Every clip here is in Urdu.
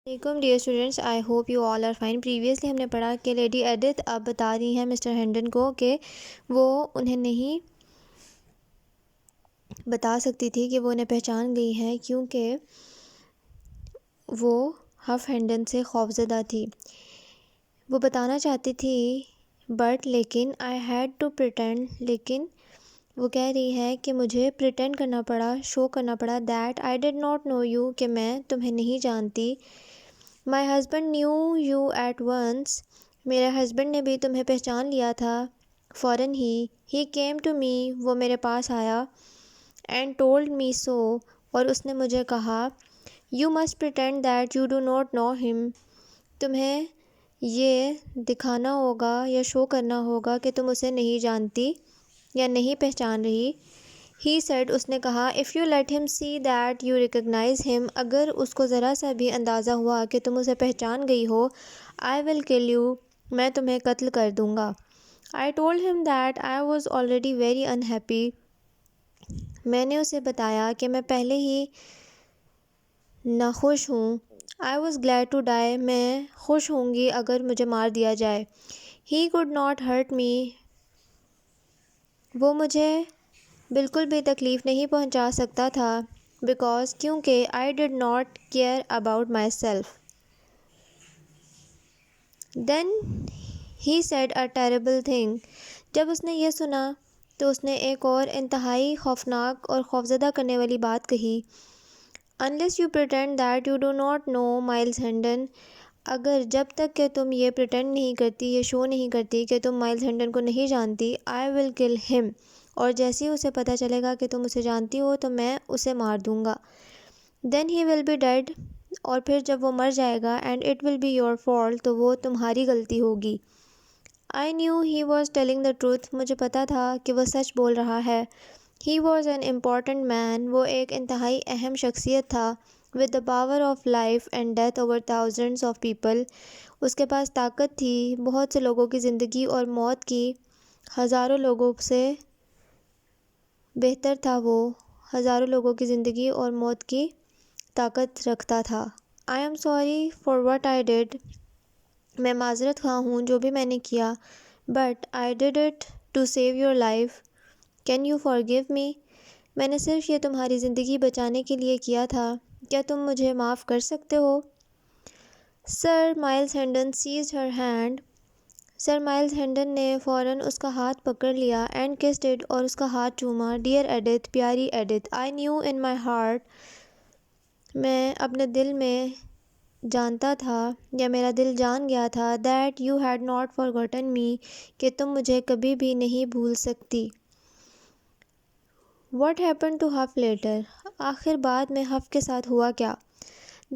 وعلیکم dear students, I hope you all are fine. Previously ہم نے پڑھا کہ لیڈی ایڈتھ اب بتا رہی ہیں مسٹر ہینڈن کو کہ وہ انہیں نہیں بتا سکتی تھی کہ وہ انہیں پہچان گئی ہیں کیونکہ وہ ہف ہینڈن سے خوفزدہ تھی۔ وہ بتانا چاہتی تھی بٹ لیکن آئی ہیڈ ٹو پریٹینڈ، لیکن وہ کہہ رہی ہے کہ مجھے پریٹینڈ کرنا پڑا، شو کرنا پڑا that I did not know you, کہ میں تمہیں نہیں جانتی۔ My husband knew you at once, میرے ہسبینڈ نے بھی تمہیں پہچان لیا تھا فوراً ہی کیم ٹو می، وہ میرے پاس آیا، اینڈ ٹولڈ می سو، اور اس نے مجھے کہا you must pretend that you do not know ہم، تمہیں یہ دکھانا ہوگا یا شو کرنا ہوگا کہ تم اسے نہیں جانتی یا نہیں پہچان رہی۔ ہی سیڈ، اس نے کہا اف یو لیٹ ہم سی دیٹ یو ریکگنائز ہم، اگر اس کو ذرا سا بھی اندازہ ہوا کہ تم اسے پہچان گئی ہو، آئی ول کل یو، میں تمہیں قتل کر دوں گا۔ I told him that I was already very unhappy, میں نے اسے بتایا کہ میں پہلے ہی ناخوش ہوں۔ I was glad to die, میں خوش ہوں گی اگر مجھے مار دیا جائے۔ He could not hurt me, وہ مجھے بالکل بھی تکلیف نہیں پہنچا سکتا تھا، بیکاز کیونکہ I did not care about myself. Then he said a terrible thing, جب اس نے یہ سنا تو اس نے ایک اور انتہائی خوفناک اور خوفزدہ کرنے والی بات کہی۔ unless you pretend that you do not know Miles Hendon, اگر جب تک کہ تم یہ پریٹینڈ نہیں کرتی، یہ شو نہیں کرتی کہ تم مائلز ہینڈن کو نہیں جانتی، I will kill him، اور جیسے ہی اسے پتہ چلے گا کہ تم اسے جانتی ہو تو میں اسے مار دوں گا۔ then he will be dead، اور پھر جب وہ مر جائے گا، and it will be your fault، تو وہ تمہاری غلطی ہوگی۔ I knew he was telling the truth، مجھے پتا تھا کہ وہ سچ بول رہا ہے۔ He was an important man، وہ ایک انتہائی اہم شخصیت تھا۔ with the power of life and death over thousands of people، اس کے پاس طاقت تھی بہت سے لوگوں کی زندگی اور موت کی، ہزاروں لوگوں سے بہتر تھا، وہ ہزاروں لوگوں کی زندگی اور موت کی طاقت رکھتا تھا۔ I am sorry for what I did، میں معذرت خواہ ہوں جو بھی میں نے کیا، but I did it to save your life، can you forgive me، میں نے صرف یہ تمہاری زندگی بچانے کے لیے کیا تھا، کیا تم مجھے معاف کر سکتے ہو؟ سر مائلز ہینڈن seized her hand، سر مائلز ہینڈن نے فوراً اس کا ہاتھ پکڑ لیا، اینڈ kissed it، اور اس کا ہاتھ چوما۔ ڈیئر ایڈتھ، پیاری Edith, I knew in my heart، میں اپنے دل میں جانتا تھا یا میرا دل جان گیا تھا، that you had not forgotten me، کہ تم مجھے کبھی بھی نہیں بھول سکتی۔ What happened to Huff later، آخر بعد میں ہف کے ساتھ ہوا کیا؟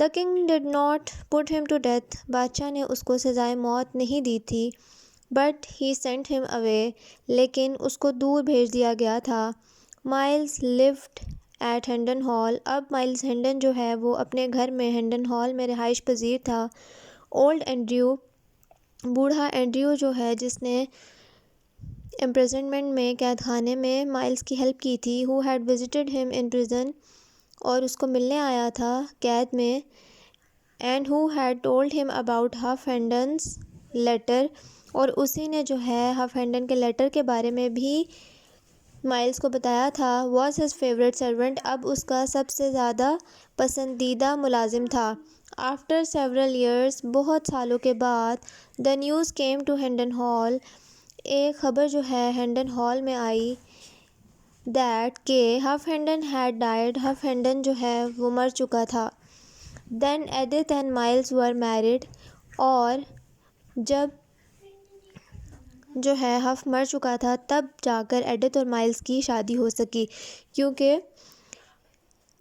The king did not put him to death، بادشاہ نے اس کو سزائے موت نہیں دی تھی، but he sent him away، لیکن اس کو دور بھیج دیا گیا تھا۔ Miles lived at ہینڈن ہال، اب مائلز ہینڈن جو ہے وہ اپنے گھر میں ہینڈن ہال میں رہائش پذیر تھا۔ Old Andrew، بوڑھا اینڈریو جو ہے جس نے امپریزنمنٹ میں، قید خانے میں مائلز کی ہیلپ کی تھی، who had visited him in prison، اور اس کو ملنے آیا تھا قید میں، and who had told him about Huff Hendon's letter، اور اسی نے جو ہے ہف ہینڈن کے لیٹر کے بارے میں بھی مائلز کو بتایا تھا، was his favorite servant، اب اس کا سب سے زیادہ پسندیدہ ملازم تھا۔ After several years، بہت سالوں کے بعد، the news came to Hendon Hall, ایک خبر جو ہے ہینڈن ہال میں آئی، that کہ ہف ہینڈن had died، ہف ہینڈن جو ہے وہ مر چکا تھا۔ then Edith and Miles were married، اور جب جو ہے ہف مر چکا تھا تب جا کر ایڈتھ اور مائلز کی شادی ہو سکی، کیونکہ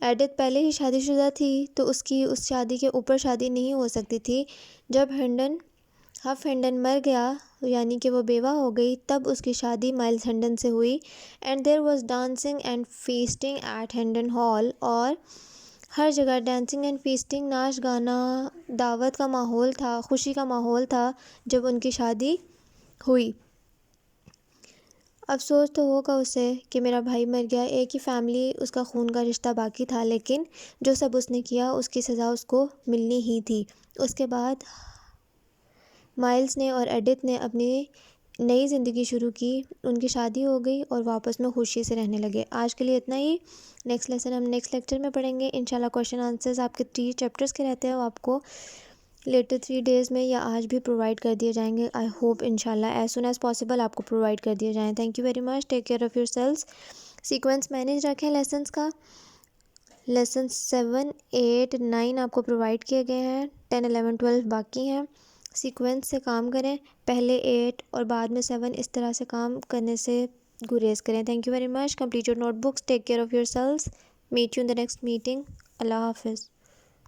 ایڈتھ پہلے ہی شادی شدہ تھی تو اس کی اس شادی کے اوپر شادی نہیں ہو سکتی تھی۔ جب ہف ہینڈن مر گیا یعنی کہ وہ بیوہ ہو گئی، تب اس کی شادی مائلز ہینڈن سے ہوئی۔ And there was dancing and feasting at Hendon Hall, اور ہر جگہ ڈانسنگ اینڈ فیسٹنگ، ناچ گانا، دعوت کا ماحول تھا، خوشی کا ماحول تھا جب ان کی شادی ہوئی۔ افسوس تو ہوگا اسے کہ میرا بھائی مر گیا، ایک ہی فیملی، اس کا خون کا رشتہ باقی تھا، لیکن جو سب اس نے کیا اس کی سزا اس کو ملنی ہی تھی۔ اس کے بعد مائلز نے اور ایڈتھ نے اپنی نئی زندگی شروع کی، ان کی شادی ہو گئی اور واپس میں خوشی سے رہنے لگے۔ آج کے لیے اتنا ہی، نیکسٹ لیسن ہم نیکسٹ لیکچر میں پڑھیں گے انشاءاللہ۔ کوشچن آنسرز آپ کے 3 چیپٹرز کے رہتے ہیں، وہ آپ کو لیٹر 3 ڈیز میں یا آج بھی پرووائڈ کر دیے جائیں گے۔ آئی ہوپ انشاءاللہ ایز سون ایز پاسبل آپ کو پرووائڈ کر دیے جائیں۔ Thank you very much, take care of your selves. Sequence manage رکھیں لیسنس کا۔ لیسن 7 8 9 آپ کو پرووائڈ کیے گئے ہیں، 10 11 12 باقی ہیں۔ سیکوینس سے کام کریں، پہلے 8 اور بعد میں 7، اس طرح سے کام کرنے سے گریز کریں۔ Thank you very much, complete your notebooks, take care of your sales, meet you in the next meeting, اللہ حافظ۔